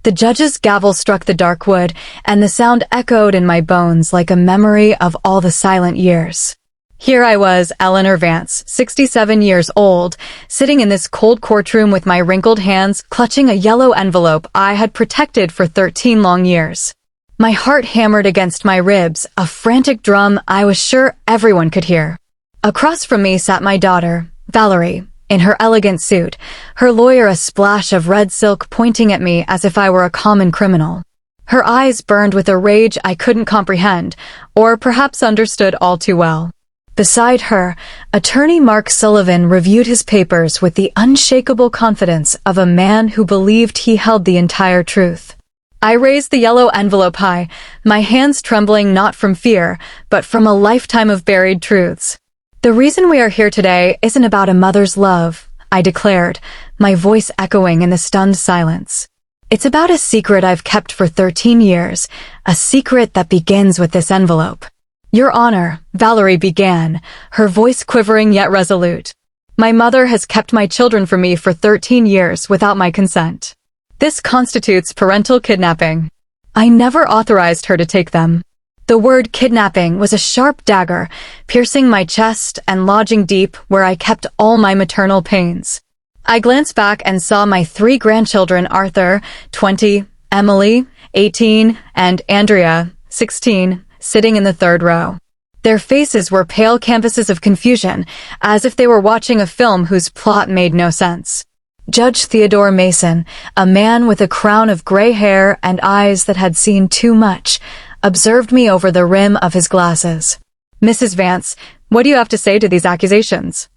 The judge's gavel struck the dark wood, and the sound echoed in my bones like a memory of all the silent years. Here I was, Eleanor Vance, 67 years old, sitting in this cold courtroom with my wrinkled hands clutching a yellow envelope I had protected for 13 long years. My heart hammered against my ribs, a frantic drum I was sure everyone could hear. Across from me sat my daughter, Valerie, in her elegant suit, her lawyer a splash of red silk pointing at me as if I were a common criminal. Her eyes burned with a rage I couldn't comprehend, or perhaps understood all too well. Beside her, attorney Mark Sullivan reviewed his papers with the unshakable confidence of a man who believed he held the entire truth. I raised the yellow envelope high, my hands trembling not from fear, but from a lifetime of buried truths. The reason we are here today isn't about a mother's love, I declared, my voice echoing in the stunned silence. It's about a secret I've kept for 13 years, a secret that begins with this envelope. Your Honor, Valerie began, her voice quivering yet resolute. My mother has kept my children from me for 13 years without my consent. This constitutes parental kidnapping. I never authorized her to take them. The word kidnapping was a sharp dagger, piercing my chest and lodging deep where I kept all my maternal pains. I glanced back and saw my 3 grandchildren, Arthur, 20, Emily, 18, and Andrea, 16, sitting in the third row. Their faces were pale canvases of confusion, as if they were watching a film whose plot made no sense. Judge Theodore Mason, a man with a crown of gray hair and eyes that had seen too much, observed me over the rim of his glasses. Mrs. Vance, what do you have to say to these accusations?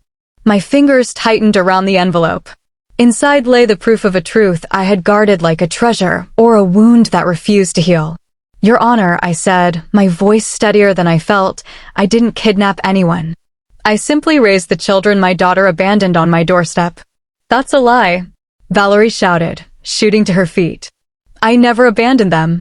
My fingers tightened around the envelope. Inside lay the proof of a truth I had guarded like a treasure, or a wound that refused to heal. Your Honor, I said, my voice steadier than I felt, I didn't kidnap anyone. I simply raised the children my daughter abandoned on my doorstep. That's a lie, Valerie shouted, shooting to her feet. I never abandoned them.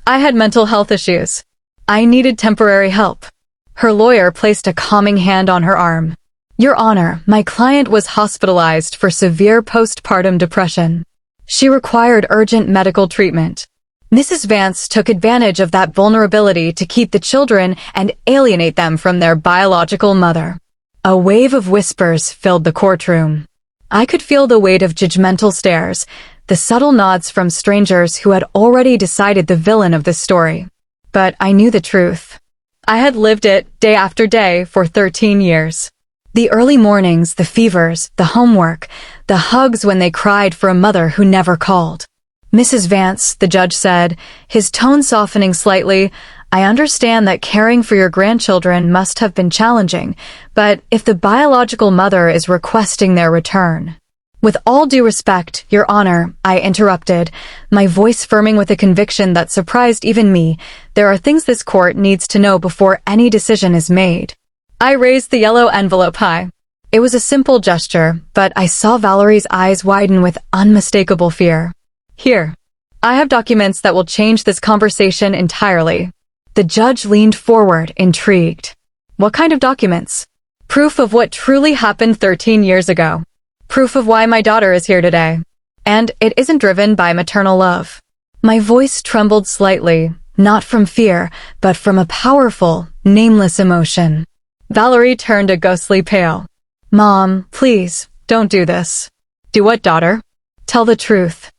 I had mental health issues. I needed temporary help. Her lawyer placed a calming hand on her arm. Your Honor, my client was hospitalized for severe postpartum depression. She required urgent medical treatment. Mrs. Vance took advantage of that vulnerability to keep the children and alienate them from their biological mother. A wave of whispers filled the courtroom. I could feel the weight of judgmental stares, the subtle nods from strangers who had already decided the villain of this story. But I knew the truth. I had lived it day after day for 13 years. The early mornings, the fevers, the homework, the hugs when they cried for a mother who never called. Mrs. Vance, the judge said, his tone softening slightly, I understand that caring for your grandchildren must have been challenging, but if the biological mother is requesting their return. With all due respect, Your Honor, I interrupted, my voice firming with a conviction that surprised even me, there are things this court needs to know before any decision is made. I raised the yellow envelope high. It was a simple gesture, but I saw Valerie's eyes widen with unmistakable fear. Here. I have documents that will change this conversation entirely. The judge leaned forward, intrigued. What kind of documents? Proof of what truly happened 13 years ago. Proof of why my daughter is here today. And it isn't driven by maternal love. My voice trembled slightly, not from fear, but from a powerful, nameless emotion. Valerie turned a ghostly pale. Mom, please, don't do this. Do what, daughter? Tell the truth.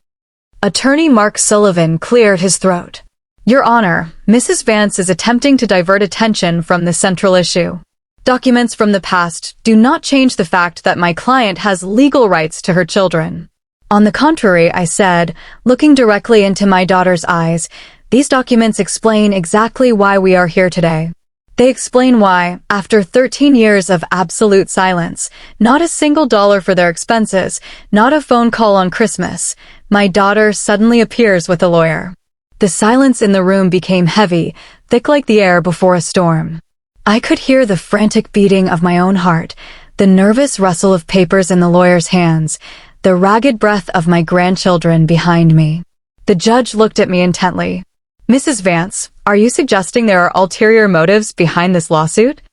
Attorney Mark Sullivan cleared his throat. Your Honor, Mrs. Vance is attempting to divert attention from the central issue. Documents from the past do not change the fact that my client has legal rights to her children. On the contrary, I said, looking directly into my daughter's eyes, these documents explain exactly why we are here today. They explain why, after 13 years of absolute silence, not a single dollar for their expenses, not a phone call on Christmas, my daughter suddenly appears with a lawyer. The silence in the room became heavy, thick like the air before a storm. I could hear the frantic beating of my own heart, the nervous rustle of papers in the lawyer's hands, the ragged breath of my grandchildren behind me. The judge looked at me intently. Mrs. Vance, are you suggesting there are ulterior motives behind this lawsuit?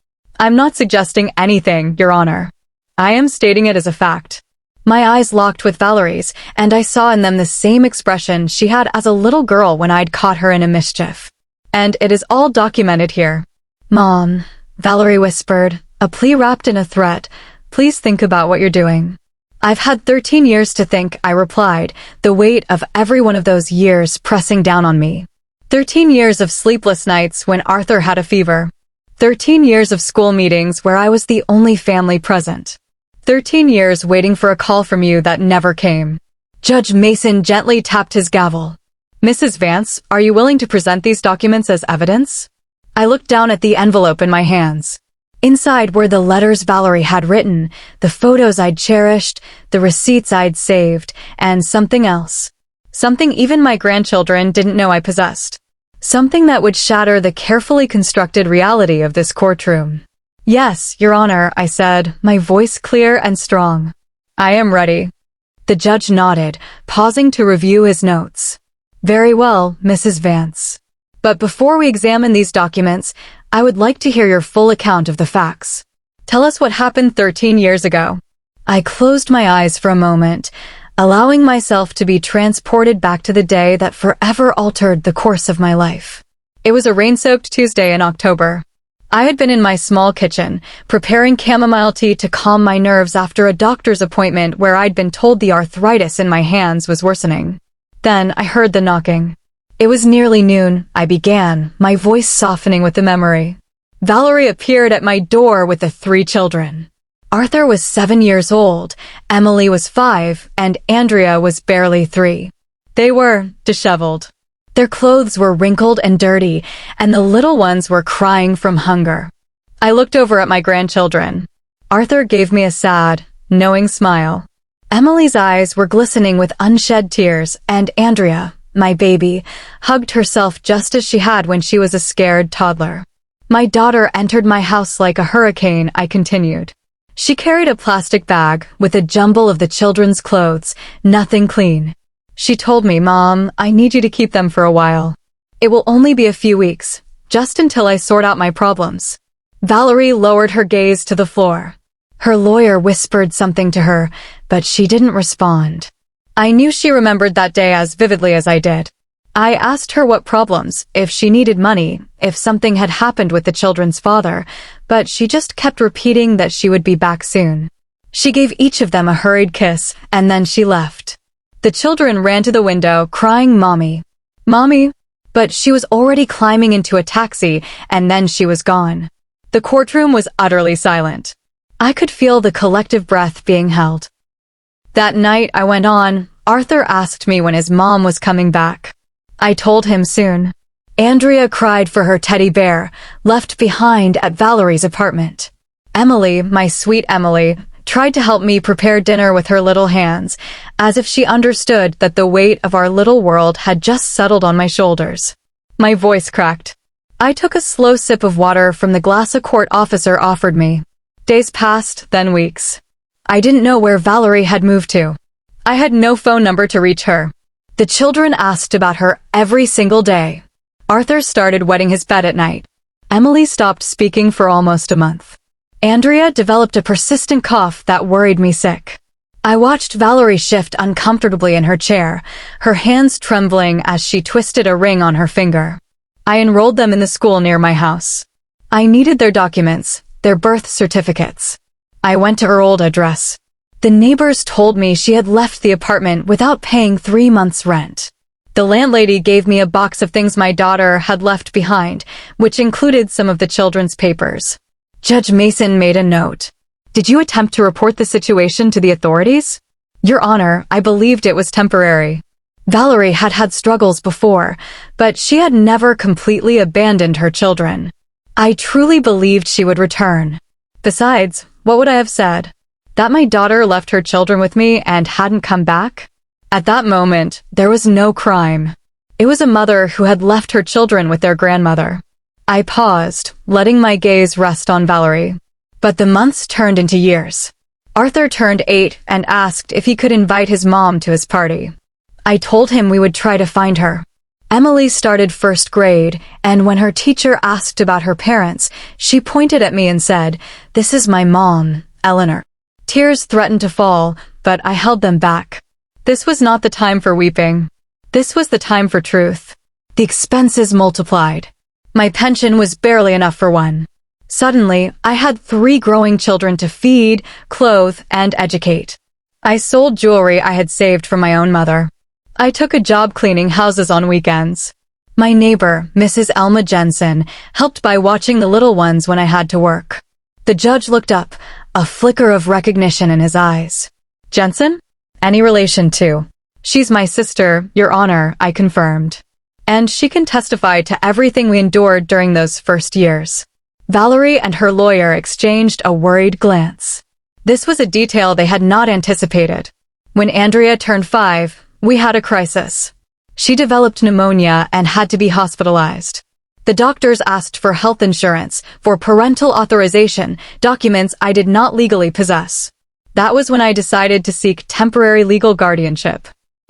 I'm not suggesting anything, Your Honor. I am stating it as a fact. My eyes locked with Valerie's, and I saw in them the same expression she had as a little girl when I'd caught her in a mischief. And it is all documented here. "Mom," Valerie whispered, a plea wrapped in a threat, "please think about what you're doing." "I've had 13 years to think," I replied, the weight of every one of those years pressing down on me. 13 years of sleepless nights when Arthur had a fever. 13 years of school meetings where I was the only family present. 13 years waiting for a call from you that never came. Judge Mason gently tapped his gavel. "Mrs. Vance, are you willing to present these documents as evidence?" I looked down at the envelope in my hands. Inside were the letters Valerie had written, the photos I'd cherished, the receipts I'd saved, and something else. Something even my grandchildren didn't know I possessed. Something that would shatter the carefully constructed reality of this courtroom. "Yes, Your Honor," I said, my voice clear and strong. "I am ready." The judge nodded, pausing to review his notes. "Very well, Mrs. Vance. But before we examine these documents, I would like to hear your full account of the facts. Tell us what happened 13 years ago." I closed my eyes for a moment, allowing myself to be transported back to the day that forever altered the course of my life. It was a rain-soaked Tuesday in October. I had been in my small kitchen, preparing chamomile tea to calm my nerves after a doctor's appointment where I'd been told the arthritis in my hands was worsening. Then I heard the knocking. It was nearly noon, I began, my voice softening with the memory. Valerie appeared at my door with the 3 children. Arthur was 7 years old, Emily was 5, and Andrea was barely 3. They were disheveled. Their clothes were wrinkled and dirty, and the little ones were crying from hunger. I looked over at my grandchildren. Arthur gave me a sad, knowing smile. Emily's eyes were glistening with unshed tears, and Andrea, my baby, hugged herself just as she had when she was a scared toddler. "My daughter entered my house like a hurricane," I continued. She carried a plastic bag with a jumble of the children's clothes, nothing clean. She told me, "Mom, I need you to keep them for a while. It will only be a few weeks, just until I sort out my problems." Valerie lowered her gaze to the floor. Her lawyer whispered something to her, but she didn't respond. I knew she remembered that day as vividly as I did. I asked her what problems, if she needed money, if something had happened with the children's father, but she just kept repeating that she would be back soon. She gave each of them a hurried kiss, and then she left. The children ran to the window, crying, "Mommy, Mommy," but she was already climbing into a taxi, and then she was gone. The courtroom was utterly silent. I could feel the collective breath being held. That night I went on. Arthur asked me when his mom was coming back. I told him soon. Andrea cried for her teddy bear, left behind at Valerie's apartment. Emily, my sweet Emily, tried to help me prepare dinner with her little hands, as if she understood that the weight of our little world had just settled on my shoulders. My voice cracked. I took a slow sip of water from the glass a court officer offered me. Days passed, then weeks. I didn't know where Valerie had moved to. I had no phone number to reach her. The children asked about her every single day. Arthur started wetting his bed at night. Emily stopped speaking for almost a month. Andrea developed a persistent cough that worried me sick. I watched Valerie shift uncomfortably in her chair, her hands trembling as she twisted a ring on her finger. I enrolled them in the school near my house. I needed their documents, their birth certificates. I went to her old address. The neighbors told me she had left the apartment without paying 3 months' rent. The landlady gave me a box of things my daughter had left behind, which included some of the children's papers. Judge Mason made a note. "Did you attempt to report the situation to the authorities?" "Your Honor, I believed it was temporary." Valerie had had struggles before, but she had never completely abandoned her children. I truly believed she would return. Besides, what would I have said? That my daughter left her children with me and hadn't come back? At that moment, there was no crime. It was a mother who had left her children with their grandmother. I paused, letting my gaze rest on Valerie. But the months turned into years. Arthur turned 8 and asked if he could invite his mom to his party. I told him we would try to find her. Emily started 1st grade, and when her teacher asked about her parents, she pointed at me and said, "This is my mom, Eleanor." Tears threatened to fall, but I held them back. This was not the time for weeping. This was the time for truth. The expenses multiplied. My pension was barely enough for one. Suddenly, I had 3 growing children to feed, clothe, and educate. I sold jewelry I had saved from my own mother. I took a job cleaning houses on weekends. My neighbor, Mrs. Elma Jensen, helped by watching the little ones when I had to work. The judge looked up, a flicker of recognition in his eyes. Jensen? Any relation to? She's my sister, Your Honor, I confirmed. And she can testify to everything we endured during those first years. Valerie and her lawyer exchanged a worried glance. This was a detail they had not anticipated. When Andrea turned 5, we had a crisis. She developed pneumonia and had to be hospitalized. The doctors asked for health insurance, for parental authorization, documents I did not legally possess. That was when I decided to seek temporary legal guardianship.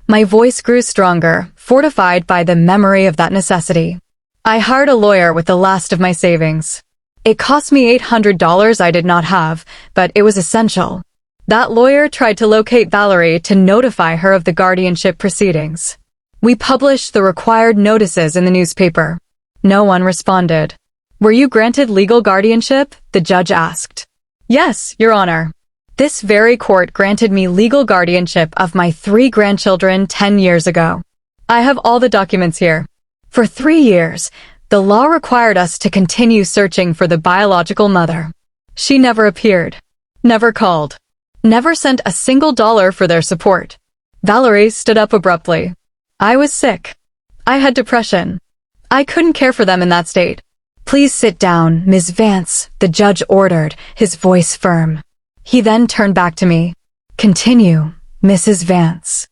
My voice grew stronger, fortified by the memory of that necessity. I hired a lawyer with the last of my savings. It cost me $800 I did not have, but it was essential. That lawyer tried to locate Valerie to notify her of the guardianship proceedings. We published the required notices in the newspaper. No one responded. Were you granted legal guardianship? The judge asked. Yes, Your Honor. This very court granted me legal guardianship of my 3 grandchildren 10 years ago. I have all the documents here. For 3 years, the law required us to continue searching for the biological mother. She never appeared, never called, never sent a single dollar for their support. Valerie stood up abruptly. I was sick. I had depression. I couldn't care for them in that state. Please sit down, Ms. Vance, the judge ordered, his voice firm. He then turned back to me. Continue, Mrs. Vance.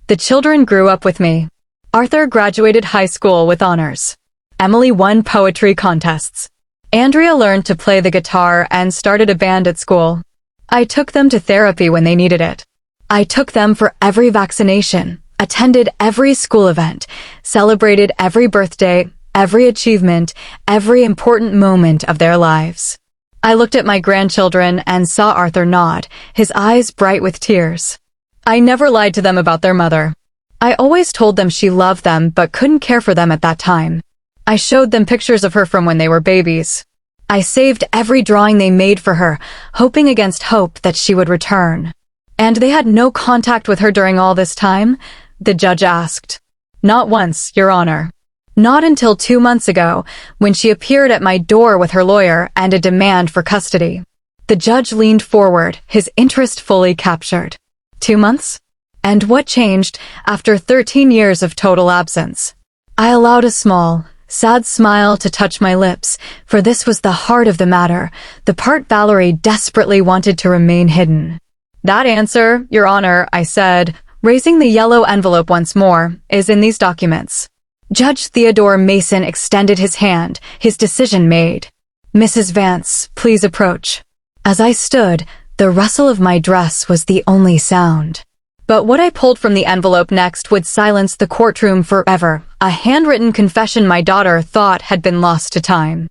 The children grew up with me. Arthur graduated high school with honors. Emily won poetry contests. Andrea learned to play the guitar and started a band at school. I took them to therapy when they needed it. I took them for every vaccination, attended every school event, celebrated every birthday, every achievement, every important moment of their lives. I looked at my grandchildren and saw Arthur nod, his eyes bright with tears. I never lied to them about their mother. I always told them she loved them but couldn't care for them at that time. I showed them pictures of her from when they were babies. I saved every drawing they made for her, hoping against hope that she would return. And they had no contact with her during all this time? The judge asked. Not once, Your Honor. Not until 2 months ago, when she appeared at my door with her lawyer and a demand for custody. The judge leaned forward, his interest fully captured. 2 months? And what changed after 13 years of total absence? I allowed a small, sad smile to touch my lips, for this was the heart of the matter, the part Valerie desperately wanted to remain hidden. That answer, Your Honor, I said, raising the yellow envelope once more, is in these documents. Judge Theodore Mason extended his hand, his decision made. Mrs. Vance, please approach. As I stood, the rustle of my dress was the only sound. But what I pulled from the envelope next would silence the courtroom forever, a handwritten confession my daughter thought had been lost to time.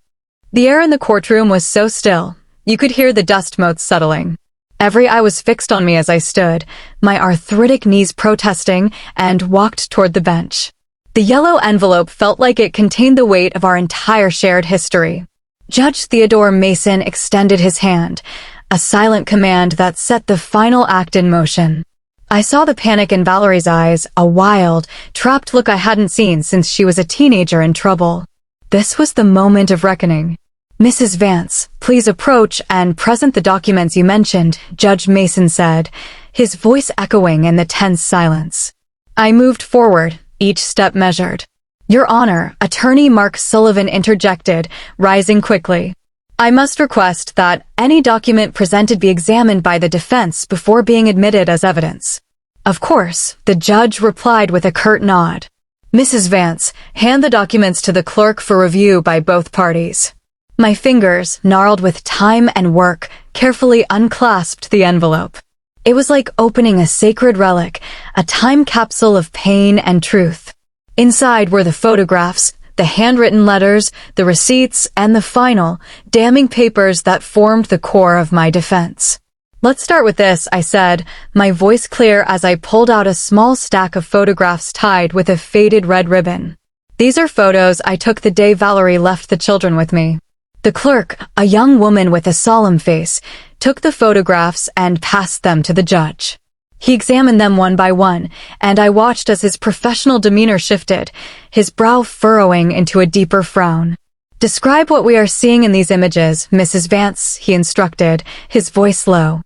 The air in the courtroom was so still, you could hear the dust motes settling. Every eye was fixed on me as I stood, my arthritic knees protesting, and walked toward the bench. The yellow envelope felt like it contained the weight of our entire shared history. Judge Theodore Mason extended his hand, a silent command that set the final act in motion. I saw the panic in Valerie's eyes, a wild, trapped look I hadn't seen since she was a teenager in trouble. This was the moment of reckoning. Mrs. Vance, please approach and present the documents you mentioned, Judge Mason said, his voice echoing in the tense silence. I moved forward, each step measured. Your Honor, Attorney Mark Sullivan interjected, rising quickly. I must request that any document presented be examined by the defense before being admitted as evidence. Of course, the judge replied with a curt nod. Mrs. Vance, hand the documents to the clerk for review by both parties. My fingers, gnarled with time and work, carefully unclasped the envelope. It was like opening a sacred relic, a time capsule of pain and truth. Inside were the photographs, the handwritten letters, the receipts, and the final, damning papers that formed the core of my defense. Let's start with this, I said, my voice clear as I pulled out a small stack of photographs tied with a faded red ribbon. These are photos I took the day Valerie left the children with me. The clerk, a young woman with a solemn face, took the photographs and passed them to the judge. He examined them one by one, and I watched as his professional demeanor shifted, his brow furrowing into a deeper frown. Describe what we are seeing in these images, Mrs. Vance, he instructed, his voice low.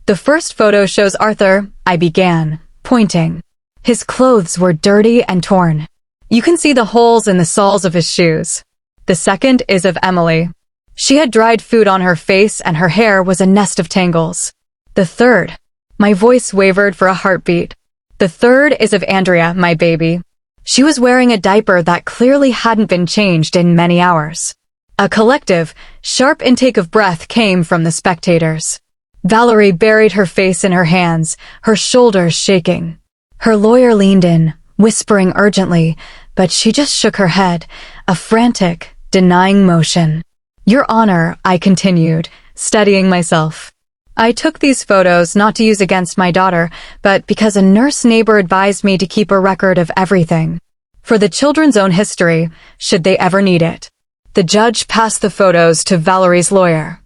The first photo shows Arthur, I began, pointing. His clothes were dirty and torn. You can see the holes in the soles of his shoes. The second is of Emily. She had dried food on her face and her hair was a nest of tangles. The third, my voice wavered for a heartbeat. The third is of Andrea, my baby. She was wearing a diaper that clearly hadn't been changed in many hours. A collective, sharp intake of breath came from the spectators. Valerie buried her face in her hands, her shoulders shaking. Her lawyer leaned in, whispering urgently, but she just shook her head, a frantic, denying motion. Your Honor, I continued, steadying myself. I took these photos not to use against my daughter, but because a nurse neighbor advised me to keep a record of everything. For the children's own history, should they ever need it. The judge passed the photos to Valerie's lawyer.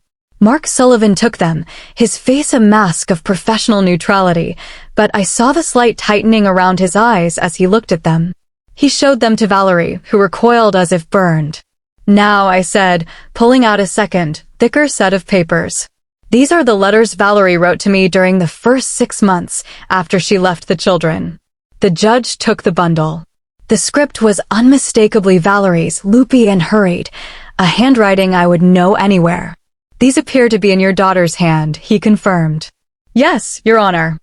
Mark Sullivan took them, his face a mask of professional neutrality, but I saw the slight tightening around his eyes as he looked at them. He showed them to Valerie, who recoiled as if burned. Now, I said, pulling out a second, thicker set of papers. These are the letters Valerie wrote to me during the first 6 months after she left the children. The judge took the bundle. The script was unmistakably Valerie's, loopy and hurried, a handwriting I would know anywhere. These appear to be in your daughter's hand, he confirmed. Yes, Your Honor.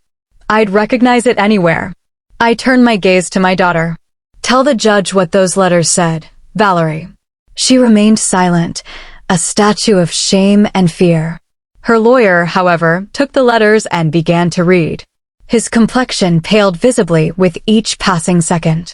I'd recognize it anywhere. I turned my gaze to my daughter. Tell the judge what those letters said, Valerie. She remained silent, a statue of shame and fear. Her lawyer, however, took the letters and began to read. His complexion paled visibly with each passing second.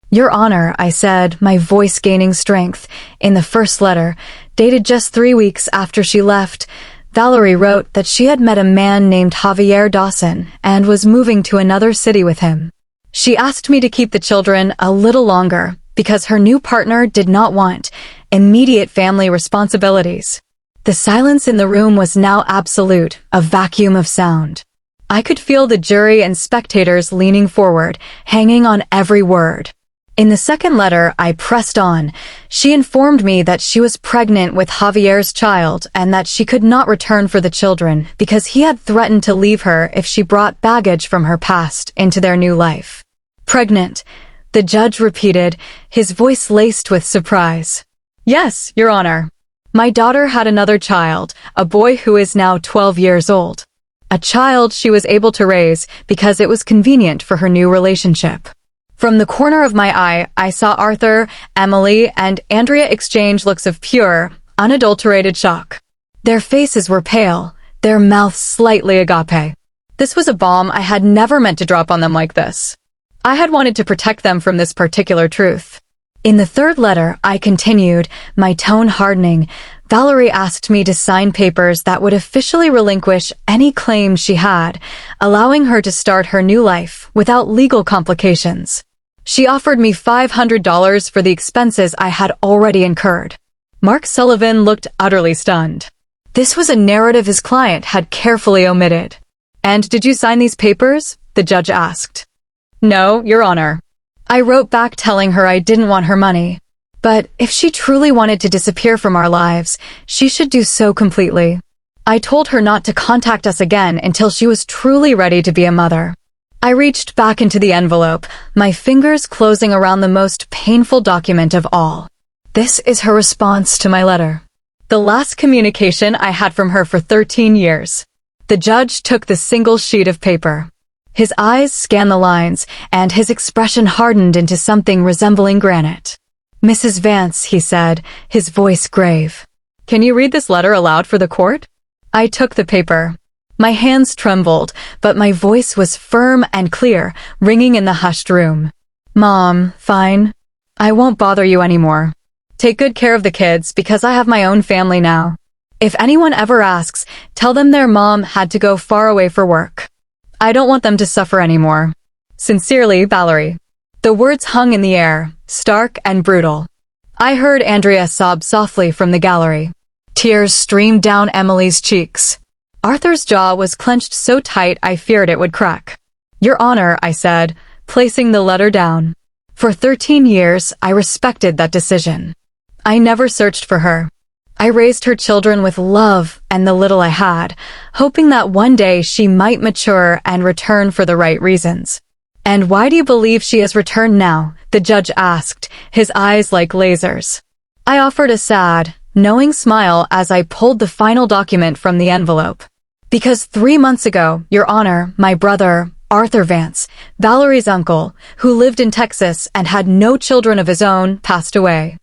Your Honor, I said, my voice gaining strength, in the first letter, dated just 3 weeks after she left, Valerie wrote that she had met a man named Javier Dawson and was moving to another city with him. She asked me to keep the children a little longer because her new partner did not want immediate family responsibilities. The silence in the room was now absolute, a vacuum of sound. I could feel the jury and spectators leaning forward, hanging on every word. In the second letter, I pressed on. She informed me that she was pregnant with Javier's child and that she could not return for the children because he had threatened to leave her if she brought baggage from her past into their new life. Pregnant, the judge repeated, his voice laced with surprise. Yes, Your Honor. My daughter had another child, a boy who is now 12 years old. A child she was able to raise because it was convenient for her new relationship. From the corner of my eye, I saw Arthur, Emily, and Andrea exchange looks of pure, unadulterated shock. Their faces were pale, their mouths slightly agape. This was a bomb I had never meant to drop on them like this. I had wanted to protect them from this particular truth. In the third letter, I continued, my tone hardening. Valerie asked me to sign papers that would officially relinquish any claims she had, allowing her to start her new life without legal complications. She offered me $500 for the expenses I had already incurred. Mark Sullivan looked utterly stunned. This was a narrative his client had carefully omitted. And did you sign these papers? The judge asked. No, Your Honor. I wrote back telling her I didn't want her money. But if she truly wanted to disappear from our lives, she should do so completely. I told her not to contact us again until she was truly ready to be a mother. I reached back into the envelope, my fingers closing around the most painful document of all. This is her response to my letter. The last communication I had from her for 13 years. The judge took the single sheet of paper. His eyes scanned the lines, and his expression hardened into something resembling granite. Mrs. Vance, he said, his voice grave. Can you read this letter aloud for the court? I took the paper. My hands trembled, but my voice was firm and clear, ringing in the hushed room. Mom, fine. I won't bother you anymore. Take good care of the kids because I have my own family now. If anyone ever asks, tell them their mom had to go far away for work. I don't want them to suffer anymore. Sincerely, Valerie. The words hung in the air, stark and brutal. I heard Andrea sob softly from the gallery. Tears streamed down Emily's cheeks. Arthur's jaw was clenched so tight I feared it would crack. Your Honor, I said, placing the letter down. For 13 years, I respected that decision. I never searched for her. I raised her children with love and the little I had, hoping that one day she might mature and return for the right reasons. And why do you believe she has returned now? The judge asked, his eyes like lasers. I offered a sad, knowing smile as I pulled the final document from the envelope. Because 3 months ago, Your Honor, my brother, Arthur Vance, Valerie's uncle, who lived in Texas and had no children of his own, passed away.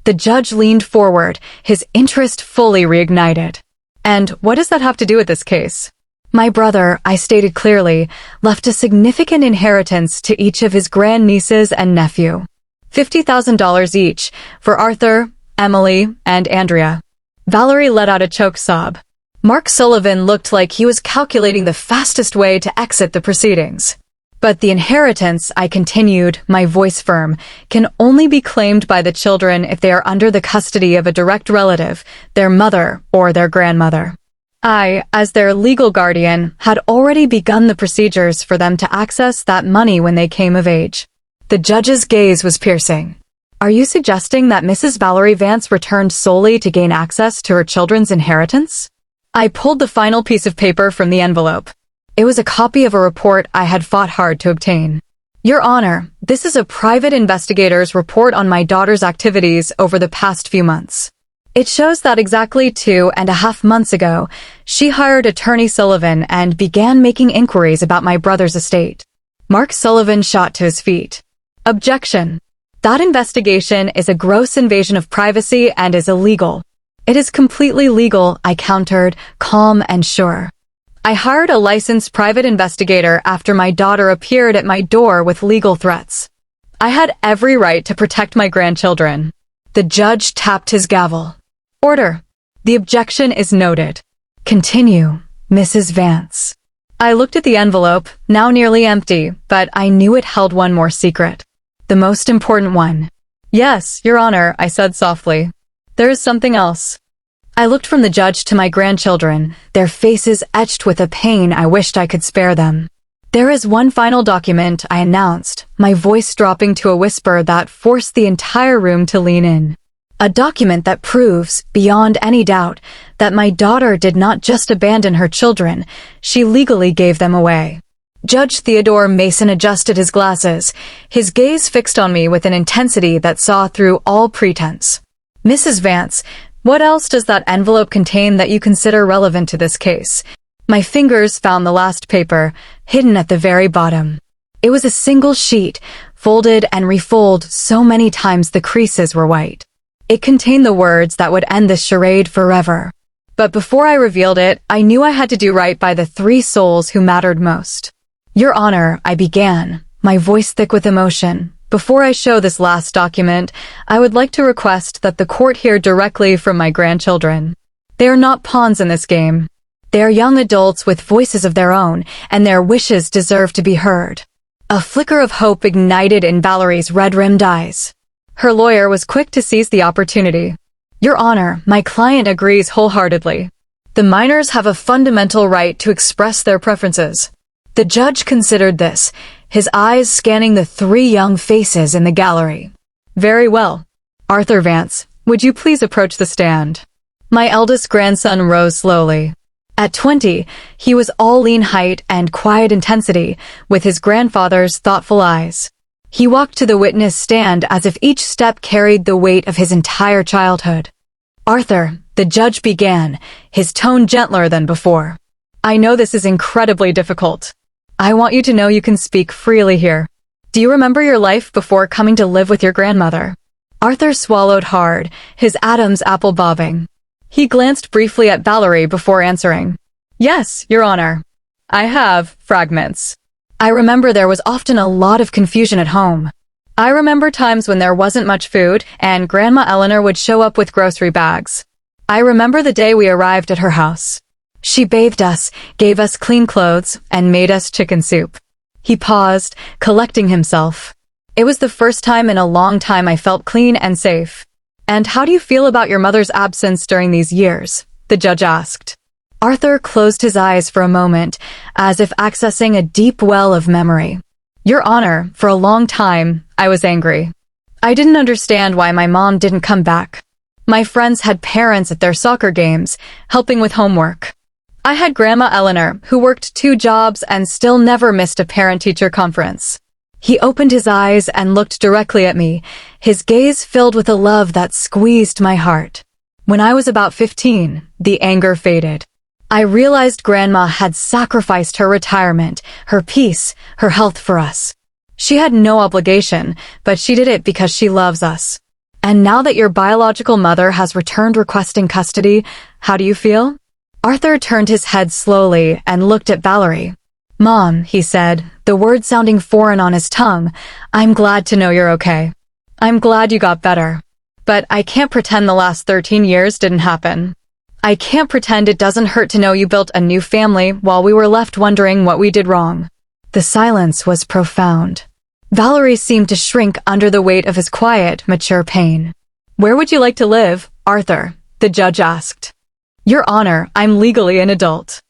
The judge leaned forward, his interest fully reignited. And what does that have to do with this case? My brother, I stated clearly, left a significant inheritance to each of his grandnieces and nephew. $50,000 each, for Arthur, Emily, and Andrea. Valerie let out a choked sob. Mark Sullivan looked like he was calculating the fastest way to exit the proceedings. But the inheritance, I continued, my voice firm, can only be claimed by the children if they are under the custody of a direct relative, their mother or their grandmother. I, as their legal guardian, had already begun the procedures for them to access that money when they came of age. The judge's gaze was piercing. Are you suggesting that Mrs. Valerie Vance returned solely to gain access to her children's inheritance? I pulled the final piece of paper from the envelope. It was a copy of a report I had fought hard to obtain. Your Honor, this is a private investigator's report on my daughter's activities over the past few months. It shows that exactly 2.5 months ago, she hired attorney Sullivan and began making inquiries about my brother's estate. Mark Sullivan shot to his feet. Objection. That investigation is a gross invasion of privacy and is illegal. It is completely legal, I countered, calm and sure. I hired a licensed private investigator after my daughter appeared at my door with legal threats. I had every right to protect my grandchildren. The judge tapped his gavel. Order. The objection is noted. Continue, Mrs. Vance. I looked at the envelope, now nearly empty, but I knew it held one more secret. The most important one. Yes, Your Honor, I said softly. There is something else. I looked from the judge to my grandchildren, their faces etched with a pain I wished I could spare them. There is one final document, I announced, my voice dropping to a whisper that forced the entire room to lean in. A document that proves, beyond any doubt, that my daughter did not just abandon her children, she legally gave them away. Judge Theodore Mason adjusted his glasses, his gaze fixed on me with an intensity that saw through all pretense. Mrs. Vance, what else does that envelope contain that you consider relevant to this case? My fingers found the last paper, hidden at the very bottom. It was a single sheet, folded and refolded so many times the creases were white. It contained the words that would end this charade forever. But before I revealed it, I knew I had to do right by the 3 souls who mattered most. Your Honor, I began, my voice thick with emotion. Before I show this last document, I would like to request that the court hear directly from my grandchildren. They are not pawns in this game. They are young adults with voices of their own, and their wishes deserve to be heard. A flicker of hope ignited in Valerie's red-rimmed eyes. Her lawyer was quick to seize the opportunity. Your Honor, my client agrees wholeheartedly. The minors have a fundamental right to express their preferences. The judge considered this, his eyes scanning the 3 young faces in the gallery. Very well. Arthur Vance, would you please approach the stand? My eldest grandson rose slowly. At 20, he was all lean height and quiet intensity, with his grandfather's thoughtful eyes. He walked to the witness stand as if each step carried the weight of his entire childhood. Arthur, the judge began, his tone gentler than before. I know this is incredibly difficult. I want you to know you can speak freely here. Do you remember your life before coming to live with your grandmother? Arthur swallowed hard, his Adam's apple bobbing. He glanced briefly at Valerie before answering. Yes, Your Honor. I have fragments. I remember there was often a lot of confusion at home. I remember times when there wasn't much food, and Grandma Eleanor would show up with grocery bags. I remember the day we arrived at her house. She bathed us, gave us clean clothes, and made us chicken soup. He paused, collecting himself. It was the first time in a long time I felt clean and safe. And how do you feel about your mother's absence during these years? The judge asked. Arthur closed his eyes for a moment, as if accessing a deep well of memory. Your Honor, for a long time, I was angry. I didn't understand why my mom didn't come back. My friends had parents at their soccer games, helping with homework. I had Grandma Eleanor, who worked 2 jobs and still never missed a parent-teacher conference. He opened his eyes and looked directly at me, his gaze filled with a love that squeezed my heart. When I was about 15, the anger faded. I realized Grandma had sacrificed her retirement, her peace, her health for us. She had no obligation, but she did it because she loves us. And now that your biological mother has returned requesting custody, how do you feel? Arthur turned his head slowly and looked at Valerie. Mom, he said, the words sounding foreign on his tongue, I'm glad to know you're okay. I'm glad you got better. But I can't pretend the last 13 years didn't happen. I can't pretend it doesn't hurt to know you built a new family while we were left wondering what we did wrong. The silence was profound. Valerie seemed to shrink under the weight of his quiet, mature pain. Where would you like to live, Arthur? The judge asked. Your Honor, I'm legally an adult.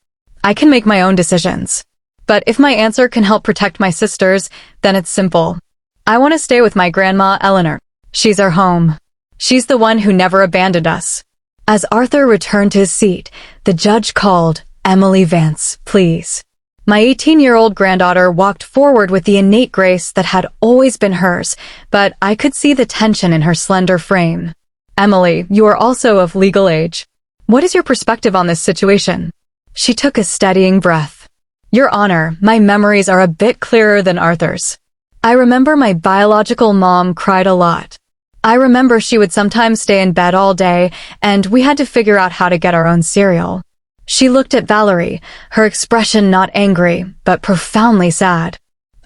I can make my own decisions. But if my answer can help protect my sisters, then it's simple. I want to stay with my Grandma Eleanor. She's our home. She's the one who never abandoned us. As Arthur returned to his seat, the judge called, Emily Vance, please. My 18-year-old granddaughter walked forward with the innate grace that had always been hers, but I could see the tension in her slender frame. Emily, you are also of legal age. What is your perspective on this situation? She took a steadying breath. Your Honor, my memories are a bit clearer than Arthur's. I remember my biological mom cried a lot. I remember she would sometimes stay in bed all day, and we had to figure out how to get our own cereal. She looked at Valerie, her expression not angry, but profoundly sad.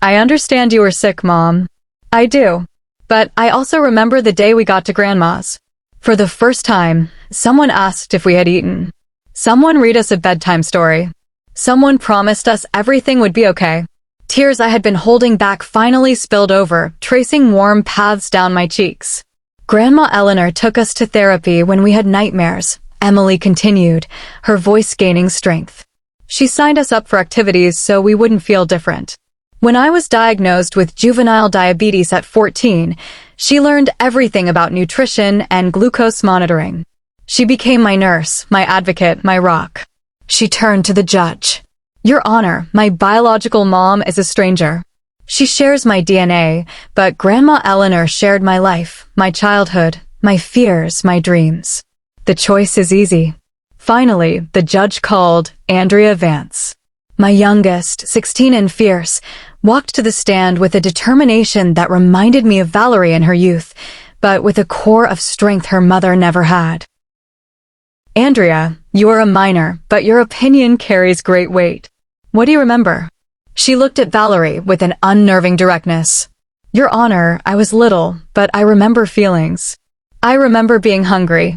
I understand you were sick, Mom. I do. But I also remember the day we got to Grandma's. For the first time, someone asked if we had eaten. Someone read us a bedtime story. Someone promised us everything would be okay. Tears I had been holding back finally spilled over, tracing warm paths down my cheeks. Grandma Eleanor took us to therapy when we had nightmares, Emily continued, her voice gaining strength. She signed us up for activities so we wouldn't feel different. When I was diagnosed with juvenile diabetes at 14, she learned everything about nutrition and glucose monitoring. She became my nurse, my advocate, my rock. She turned to the judge. Your Honor, my biological mom is a stranger. She shares my DNA, but Grandma Eleanor shared my life, my childhood, my fears, my dreams. The choice is easy. Finally, the judge called Andrea Vance. My youngest, 16 and fierce, walked to the stand with a determination that reminded me of Valerie in her youth, but with a core of strength her mother never had. Andrea, you are a minor, but your opinion carries great weight. What do you remember? She looked at Valerie with an unnerving directness. Your Honor, I was little, but I remember feelings. I remember being hungry.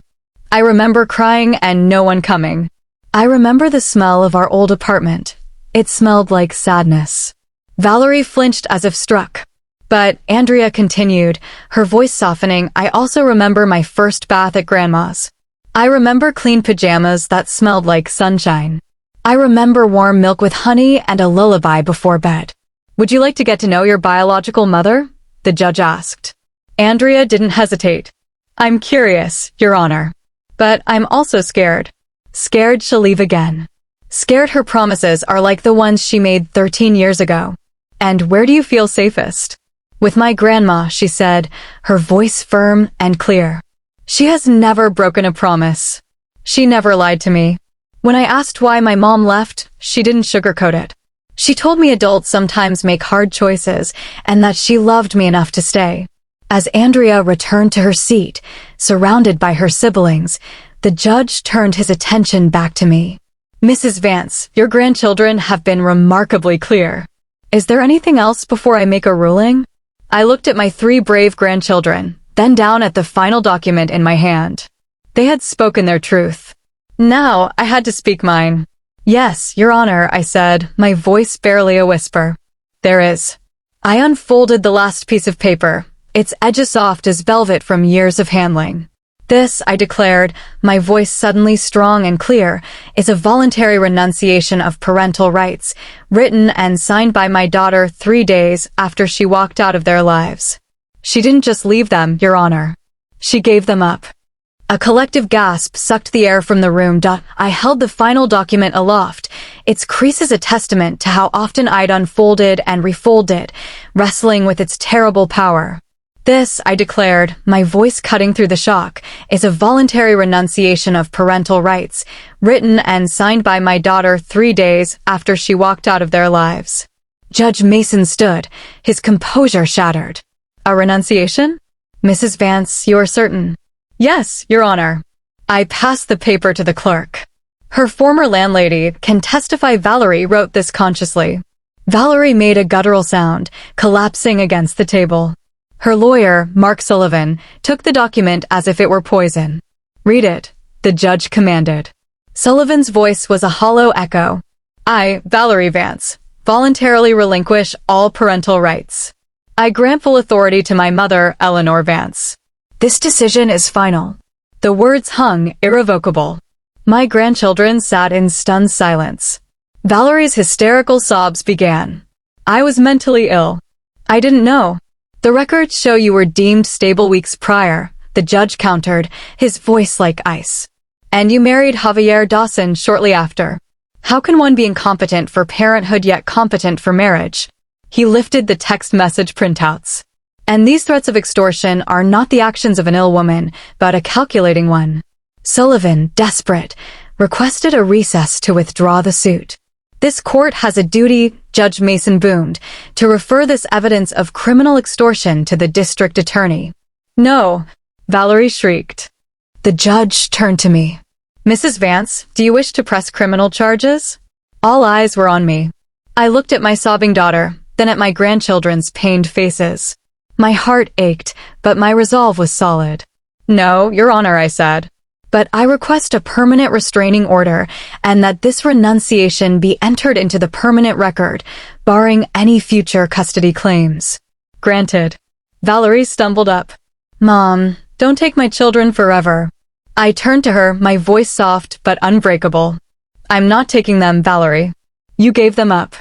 I remember crying and no one coming. I remember the smell of our old apartment. It smelled like sadness. Valerie flinched as if struck. But Andrea continued, her voice softening. I also remember my first bath at Grandma's. I remember clean pajamas that smelled like sunshine. I remember warm milk with honey and a lullaby before bed. Would you like to get to know your biological mother? The judge asked. Andrea didn't hesitate. I'm curious, Your Honor. But I'm also scared. Scared she'll leave again. Scared her promises are like the ones she made 13 years ago. And where do you feel safest? With my grandma, she said, her voice firm and clear. She has never broken a promise. She never lied to me. When I asked why my mom left, she didn't sugarcoat it. She told me adults sometimes make hard choices, and that she loved me enough to stay. As Andrea returned to her seat, surrounded by her siblings, the judge turned his attention back to me. Mrs. Vance, your grandchildren have been remarkably clear. Is there anything else before I make a ruling? I looked at my 3 brave grandchildren, then down at the final document in my hand. They had spoken their truth. Now I had to speak mine. Yes, Your Honor, I said, my voice barely a whisper. There is. I unfolded the last piece of paper, its edges soft as velvet from years of handling. This, I declared, my voice suddenly strong and clear, is a voluntary renunciation of parental rights, written and signed by my daughter 3 days after she walked out of their lives. She didn't just leave them, Your Honor. She gave them up. A collective gasp sucked the air from the room. I held the final document aloft, its creases a testament to how often I'd unfolded and refolded, wrestling with its terrible power. This, I declared, my voice cutting through the shock, is a voluntary renunciation of parental rights, written and signed by my daughter 3 days after she walked out of their lives. Judge Mason stood, his composure shattered. A renunciation? Mrs. Vance, you are certain? Yes, Your Honor. I passed the paper to the clerk. Her former landlady can testify Valerie wrote this consciously. Valerie made a guttural sound, collapsing against the table. Her lawyer, Mark Sullivan, took the document as if it were poison. Read it, the judge commanded. Sullivan's voice was a hollow echo. I, Valerie Vance, voluntarily relinquish all parental rights. I grant full authority to my mother, Eleanor Vance. This decision is final. The words hung irrevocable. My grandchildren sat in stunned silence. Valerie's hysterical sobs began. I was mentally ill. I didn't know. The records show you were deemed stable weeks prior, the judge countered, his voice like ice. And you married Javier Dawson shortly after. How can one be incompetent for parenthood yet competent for marriage? He lifted the text message printouts. And these threats of extortion are not the actions of an ill woman, but a calculating one. Sullivan, desperate, requested a recess to withdraw the suit. This court has a duty, Judge Mason boomed, to refer this evidence of criminal extortion to the district attorney. No, Valerie shrieked. The judge turned to me. Mrs. Vance, do you wish to press criminal charges? All eyes were on me. I looked at my sobbing daughter, then at my grandchildren's pained faces. My heart ached, but my resolve was solid. No, Your Honor, I said. But I request a permanent restraining order and that this renunciation be entered into the permanent record, barring any future custody claims. Granted. Valerie stumbled up. Mom, don't take my children forever. I turned to her, my voice soft but unbreakable. I'm not taking them, Valerie. You gave them up.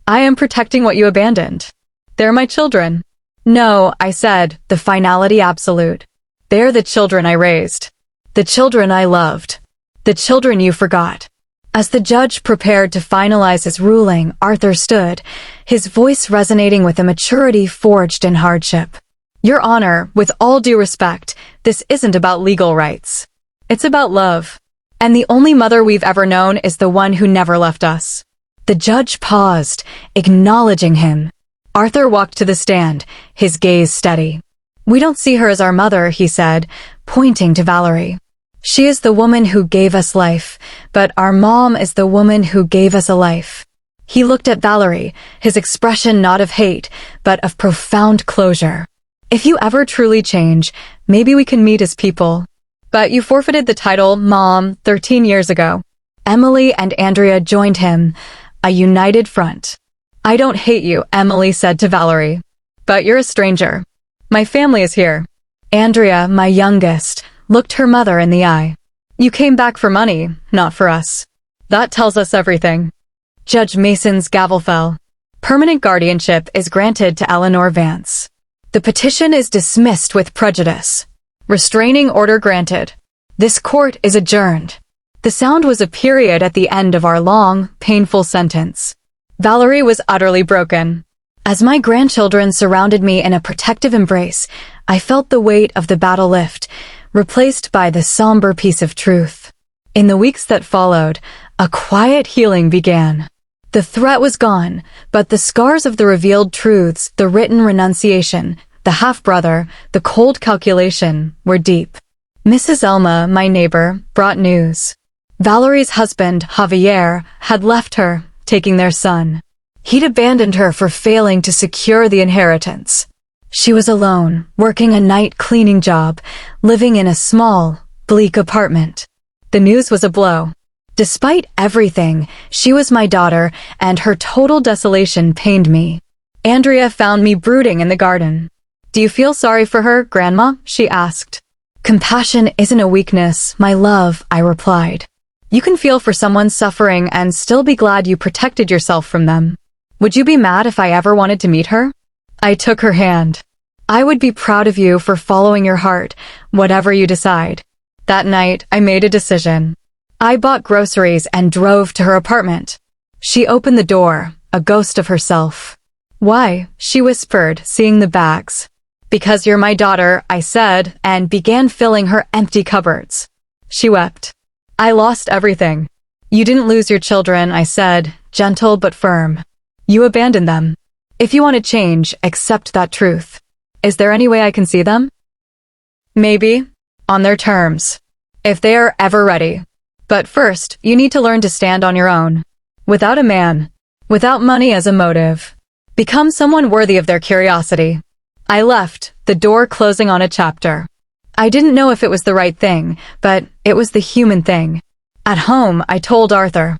I am protecting what you abandoned. They're my children. No, I said, the finality absolute. They're the children I raised. The children I loved. The children you forgot. As the judge prepared to finalize his ruling, Arthur stood, his voice resonating with a maturity forged in hardship. Your Honor, with all due respect, this isn't about legal rights. It's about love. And the only mother we've ever known is the one who never left us. The judge paused, acknowledging him. Arthur walked to the stand, his gaze steady. We don't see her as our mother, he said, pointing to Valerie. She is the woman who gave us life, but our mom is the woman who gave us a life. He looked at Valerie, his expression not of hate, but of profound closure. If you ever truly change, maybe we can meet as people. But you forfeited the title Mom 13 years ago. Emily and Andrea joined him, a united front. I don't hate you, Emily said to Valerie. But you're a stranger. My family is here. Andrea, my youngest, looked her mother in the eye. You came back for money, not for us. That tells us everything. Judge Mason's gavel fell. Permanent guardianship is granted to Eleanor Vance. The petition is dismissed with prejudice. Restraining order granted. This court is adjourned. The sound was a period at the end of our long, painful sentence. Valerie was utterly broken. As my grandchildren surrounded me in a protective embrace, I felt the weight of the battle lift, replaced by the somber peace of truth. In the weeks that followed, a quiet healing began. The threat was gone, but the scars of the revealed truths, the written renunciation, the half-brother, the cold calculation, were deep. Mrs. Elma, my neighbor, brought news. Valerie's husband, Javier, had left her, taking their son. He'd abandoned her for failing to secure the inheritance. She was alone, working a night cleaning job, living in a small, bleak apartment. The news was a blow. Despite everything, she was my daughter, and her total desolation pained me. Andrea found me brooding in the garden. "Do you feel sorry for her, Grandma?" she asked. "Compassion isn't a weakness, my love," I replied. "You can feel for someone suffering and still be glad you protected yourself from them. Would you be mad if I ever wanted to meet her?" I took her hand. "I would be proud of you for following your heart, whatever you decide." That night, I made a decision. I bought groceries and drove to her apartment. She opened the door, a ghost of herself. "Why?" she whispered, seeing the bags. "Because you're my daughter," I said, and began filling her empty cupboards. She wept. "I lost everything." "You didn't lose your children," I said, gentle but firm. "You abandoned them. If you want to change, accept that truth. Is there any way I can see them?" "Maybe. On their terms. If they are ever ready. But first, you need to learn to stand on your own. Without a man. Without money as a motive. Become someone worthy of their curiosity." I left, the door closing on a chapter. I didn't know if it was the right thing, but it was the human thing. At home, I told Arthur.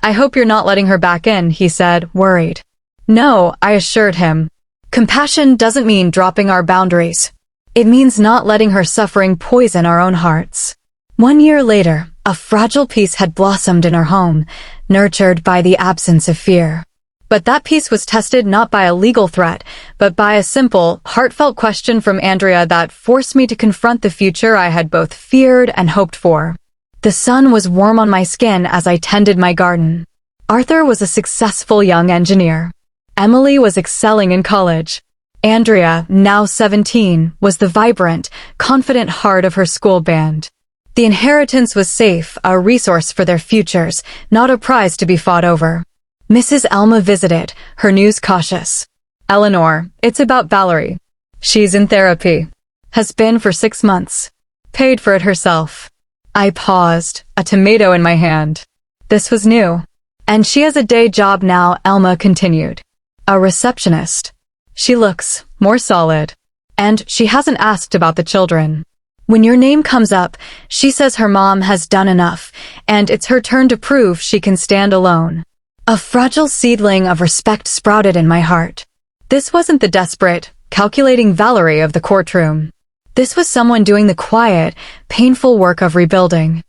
"I hope you're not letting her back in," he said, worried. "No," I assured him. "Compassion doesn't mean dropping our boundaries. It means not letting her suffering poison our own hearts." 1 year later, a fragile peace had blossomed in our home, nurtured by the absence of fear. But that peace was tested not by a legal threat, but by a simple, heartfelt question from Andrea that forced me to confront the future I had both feared and hoped for. The sun was warm on my skin as I tended my garden. Arthur was a successful young engineer. Emily was excelling in college. Andrea, now 17, was the vibrant, confident heart of her school band. The inheritance was safe, a resource for their futures, not a prize to be fought over. Mrs. Elma visited, her news cautious. "Eleanor, it's about Valerie. She's in therapy. Has been for 6 months. Paid for it herself." I paused, a tomato in my hand. This was new. "And she has a day job now," Elma continued. "A receptionist. She looks more solid. And she hasn't asked about the children. When your name comes up, she says her mom has done enough, and it's her turn to prove she can stand alone." A fragile seedling of respect sprouted in my heart. This wasn't the desperate, calculating Valerie of the courtroom. This was someone doing the quiet, painful work of rebuilding.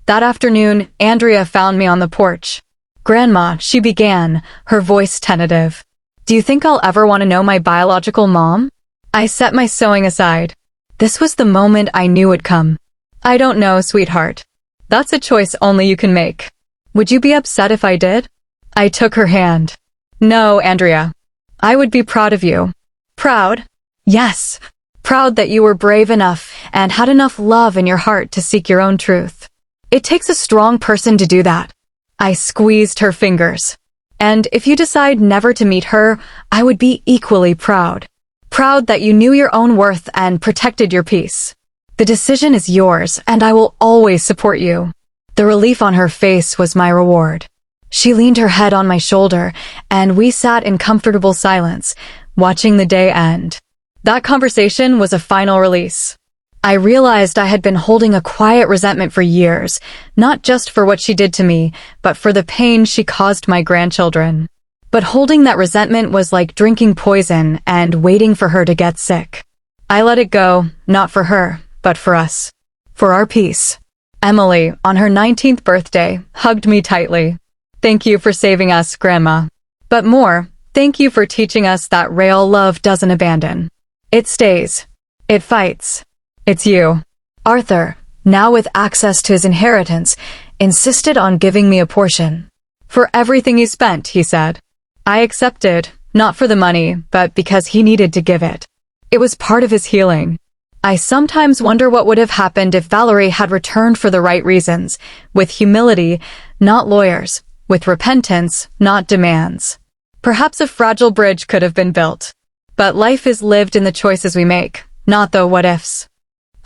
That afternoon, Andrea found me on the porch. "Grandma," she began, her voice tentative. "Do you think I'll ever want to know my biological mom?" I set my sewing aside. This was the moment I knew would come. "I don't know, sweetheart. That's a choice only you can make. Would you be upset if I did?" I took her hand. "No, Andrea. I would be proud of you." "Proud?" "Yes. Proud that you were brave enough and had enough love in your heart to seek your own truth. It takes a strong person to do that." I squeezed her fingers. "And if you decide never to meet her, I would be equally proud. Proud that you knew your own worth and protected your peace. The decision is yours, and I will always support you." The relief on her face was my reward. She leaned her head on my shoulder, and we sat in comfortable silence, watching the day end. That conversation was a final release. I realized I had been holding a quiet resentment for years, not just for what she did to me, but for the pain she caused my grandchildren. But holding that resentment was like drinking poison and waiting for her to get sick. I let it go, not for her, but for us. For our peace. Emily, on her 19th birthday, hugged me tightly. "Thank you for saving us, Grandma. But more, thank you for teaching us that real love doesn't abandon. It stays. It fights. It's you." Arthur, now with access to his inheritance, insisted on giving me a portion. "For everything you spent," he said. I accepted, not for the money, but because he needed to give it. It was part of his healing. I sometimes wonder what would have happened if Valerie had returned for the right reasons, with humility, not lawyers, with repentance, not demands. Perhaps a fragile bridge could have been built. But life is lived in the choices we make, not the what-ifs.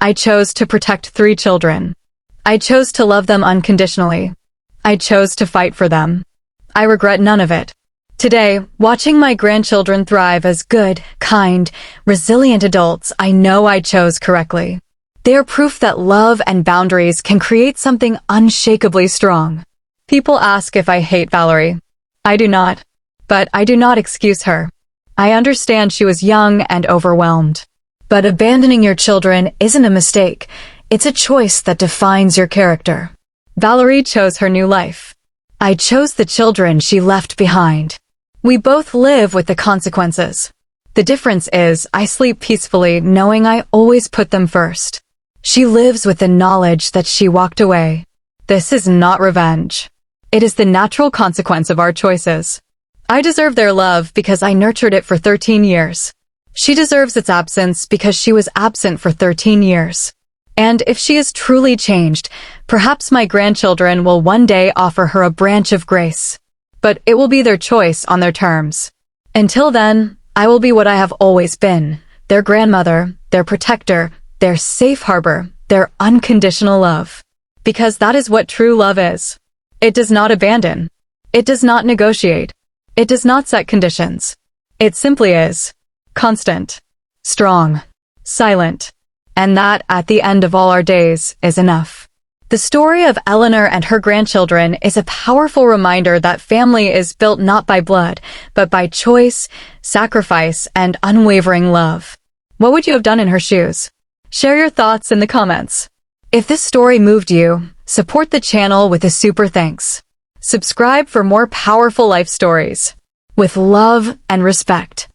I chose to protect 3 children. I chose to love them unconditionally. I chose to fight for them. I regret none of it. Today, watching my grandchildren thrive as good, kind, resilient adults, I know I chose correctly. They are proof that love and boundaries can create something unshakably strong. People ask if I hate Valerie. I do not. But I do not excuse her. I understand she was young and overwhelmed. But abandoning your children isn't a mistake. It's a choice that defines your character. Valerie chose her new life. I chose the children she left behind. We both live with the consequences. The difference is I sleep peacefully knowing I always put them first. She lives with the knowledge that she walked away. This is not revenge. It is the natural consequence of our choices. I deserve their love because I nurtured it for 13 years. She deserves its absence because she was absent for 13 years. And if she is truly changed, perhaps my grandchildren will one day offer her a branch of grace. But it will be their choice on their terms. Until then, I will be what I have always been, their grandmother, their protector, their safe harbor, their unconditional love. Because that is what true love is. It does not abandon. It does not negotiate. It does not set conditions. It simply is. Constant. Strong. Silent. And that, at the end of all our days, is enough. The story of Eleanor and her grandchildren is a powerful reminder that family is built not by blood, but by choice, sacrifice, and unwavering love. What would you have done in her shoes? Share your thoughts in the comments. If this story moved you, support the channel with a super thanks. Subscribe for more powerful life stories. With love and respect.